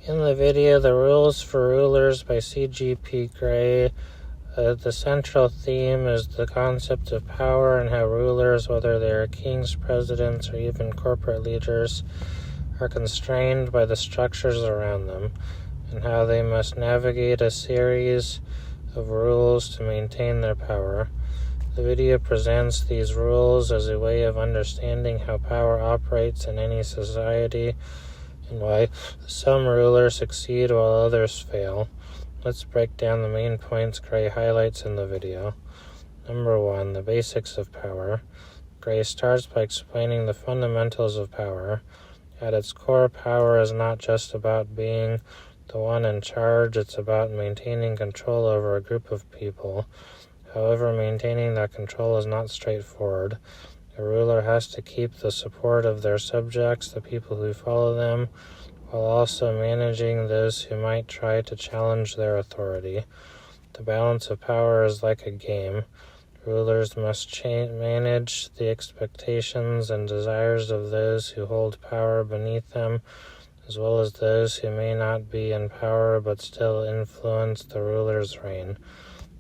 In the video, The Rules for Rulers by CGP Grey, the central theme is the concept of power and how rulers, whether they are kings, presidents, or even corporate leaders, are constrained by the structures around them, and how they must navigate a series of rules to maintain their power. The video presents these rules as a way of understanding how power operates in any society and why some rulers succeed while others fail. Let's break down the main points Grey highlights in the video. Number 1. The basics of power. Grey starts by explaining the fundamentals of power. At its core, power is not just about being the one in charge, it's about maintaining control over a group of people. However, maintaining that control is not straightforward. A ruler has to keep the support of their subjects, the people who follow them, while also managing those who might try to challenge their authority. The balance of power is like a game. Rulers must manage the expectations and desires of those who hold power beneath them, as well as those who may not be in power but still influence the ruler's reign.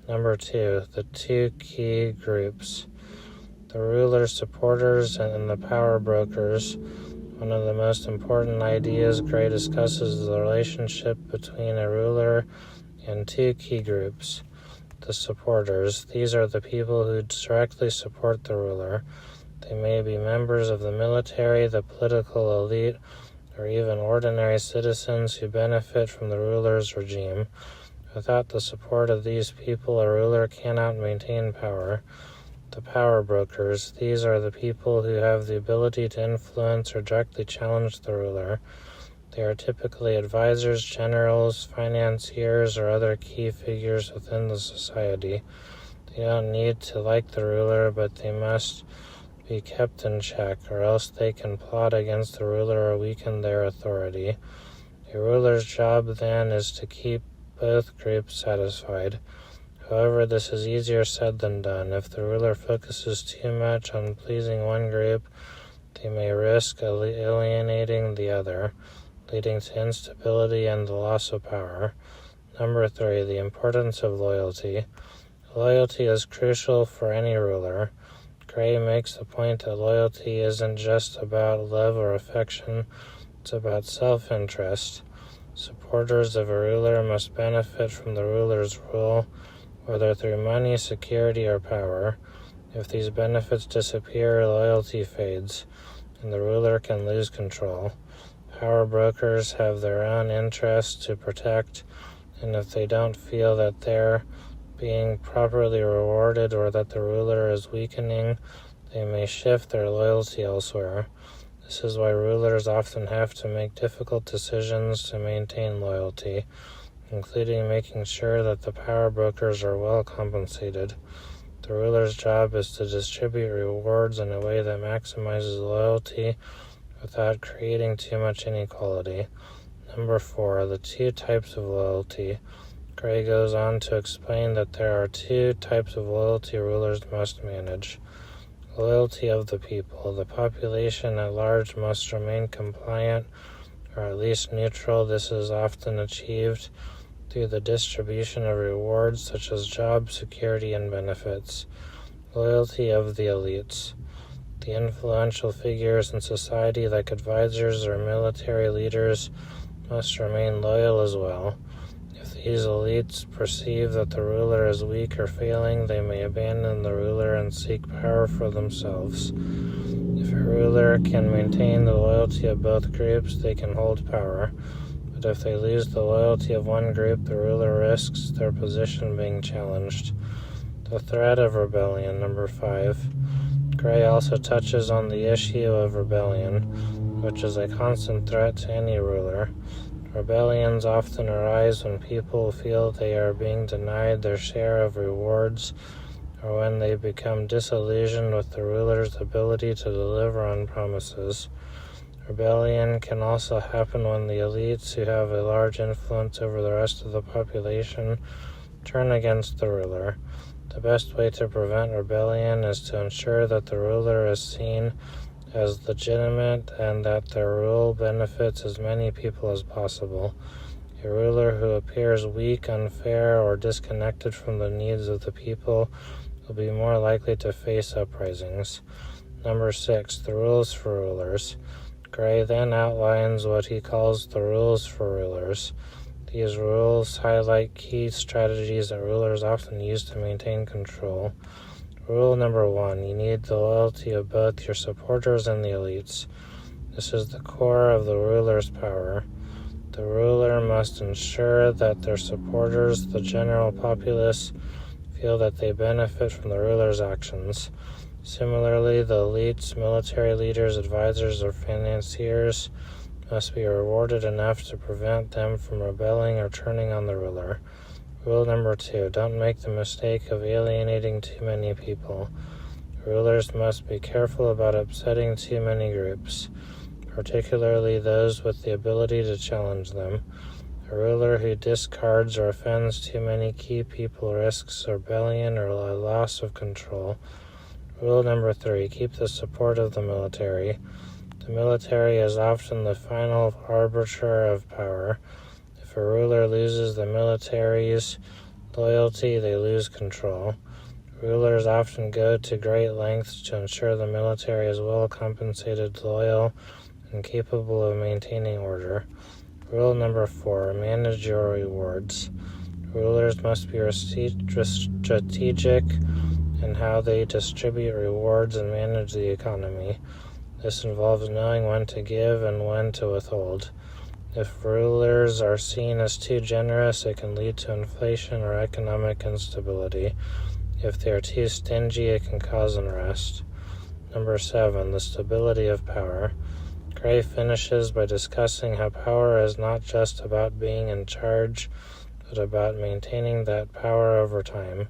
Number 2. The two key groups. The ruler's supporters and the power brokers. One of the most important ideas Grey discusses is the relationship between a ruler and two key groups. The supporters. These are the people who directly support the ruler. They may be members of the military, the political elite, or even ordinary citizens who benefit from the ruler's regime. Without the support of these people, a ruler cannot maintain power. The power brokers. These are the people who have the ability to influence or directly challenge the ruler. They are typically advisors, generals, financiers, or other key figures within the society. They don't need to like the ruler, but they must be kept in check, or else they can plot against the ruler or weaken their authority. A ruler's job, then, is to keep both groups satisfied. However, this is easier said than done. If the ruler focuses too much on pleasing one group, they may risk alienating the other, leading to instability and the loss of power. Number 3. The importance of loyalty. Loyalty is crucial for any ruler. Grey makes the point that loyalty isn't just about love or affection, it's about self-interest. Supporters of a ruler must benefit from the ruler's rule, whether through money, security, or power. If these benefits disappear, loyalty fades, and the ruler can lose control. Power brokers have their own interests to protect, and if they don't feel that they're being properly rewarded or that the ruler is weakening, they may shift their loyalty elsewhere. This is why rulers often have to make difficult decisions to maintain loyalty, including making sure that the power brokers are well compensated. The ruler's job is to distribute rewards in a way that maximizes loyalty without creating too much inequality. Number 4. The two types of loyalty. Grey goes on to explain that there are two types of loyalty rulers must manage. Loyalty of the people. The population at large must remain compliant or at least neutral. This is often achieved through the distribution of rewards such as job security and benefits. Loyalty of the elites. The influential figures in society like advisors or military leaders must remain loyal as well. If these elites perceive that the ruler is weak or failing, they may abandon the ruler and seek power for themselves. If a ruler can maintain the loyalty of both groups, they can hold power. But if they lose the loyalty of one group, the ruler risks their position being challenged. The threat of rebellion. Number 5. Grey also touches on the issue of rebellion, which is a constant threat to any ruler. Rebellions often arise when people feel they are being denied their share of rewards, or when they become disillusioned with the ruler's ability to deliver on promises. Rebellion can also happen when the elites, who have a large influence over the rest of the population, turn against the ruler. The best way to prevent rebellion is to ensure that the ruler is seen as legitimate and that their rule benefits as many people as possible. A ruler who appears weak, unfair, or disconnected from the needs of the people will be more likely to face uprisings. Number 6. The rules for rulers. Grey then outlines what he calls the rules for rulers. These rules highlight key strategies that rulers often use to maintain control. Rule number 1. You need the loyalty of both your supporters and the elites. This is the core of the ruler's power. The ruler must ensure that their supporters, the general populace, feel that they benefit from the ruler's actions. Similarly, the elites, military leaders, advisors, or financiers must be rewarded enough to prevent them from rebelling or turning on the ruler. Rule number 2. Don't make the mistake of alienating too many people. Rulers must be careful about upsetting too many groups, particularly those with the ability to challenge them. A ruler who discards or offends too many key people risks rebellion or a loss of control. Rule number 3. Keep the support of the military. The military is often the final arbiter of power. If a ruler loses the military's loyalty, they lose control. Rulers often go to great lengths to ensure the military is well compensated, loyal, and capable of maintaining order. Rule number 4. Manage your rewards. Rulers must be strategic in how they distribute rewards and manage the economy. This involves knowing when to give and when to withhold. If rulers are seen as too generous, it can lead to inflation or economic instability. If they are too stingy, it can cause unrest. Number 7. The stability of power. Grey finishes by discussing how power is not just about being in charge, but about maintaining that power over time.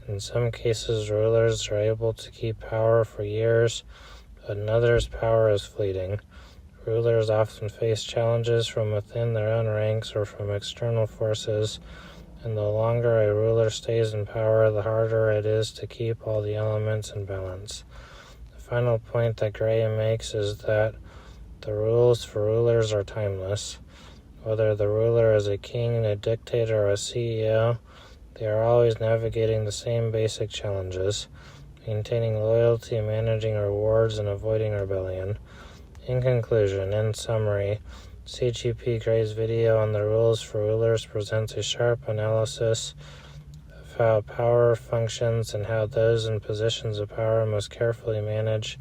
In some cases, rulers are able to keep power for years, but in others, power is fleeting. Rulers often face challenges from within their own ranks or from external forces, and the longer a ruler stays in power, the harder it is to keep all the elements in balance. The final point that Grey makes is that the rules for rulers are timeless. Whether the ruler is a king, a dictator, or a CEO, they are always navigating the same basic challenges: maintaining loyalty, managing rewards, and avoiding rebellion. In conclusion, in summary, CGP Grey's video on the rules for rulers presents a sharp analysis of how power functions and how those in positions of power must carefully manage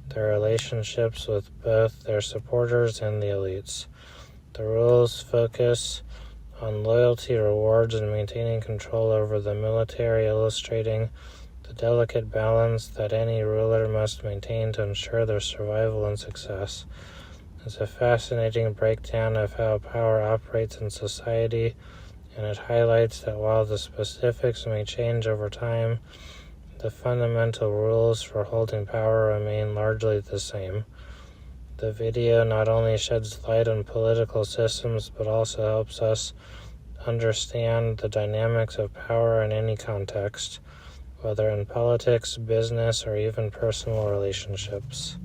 their relationships with both their supporters and the elites. The rules focus on loyalty, rewards, and maintaining control over the military, illustrating the delicate balance that any ruler must maintain to ensure their survival and success. It's a fascinating breakdown of how power operates in society, and it highlights that while the specifics may change over time, the fundamental rules for holding power remain largely the same. The video not only sheds light on political systems, but also helps us understand the dynamics of power in any context, whether in politics, business, or even personal relationships.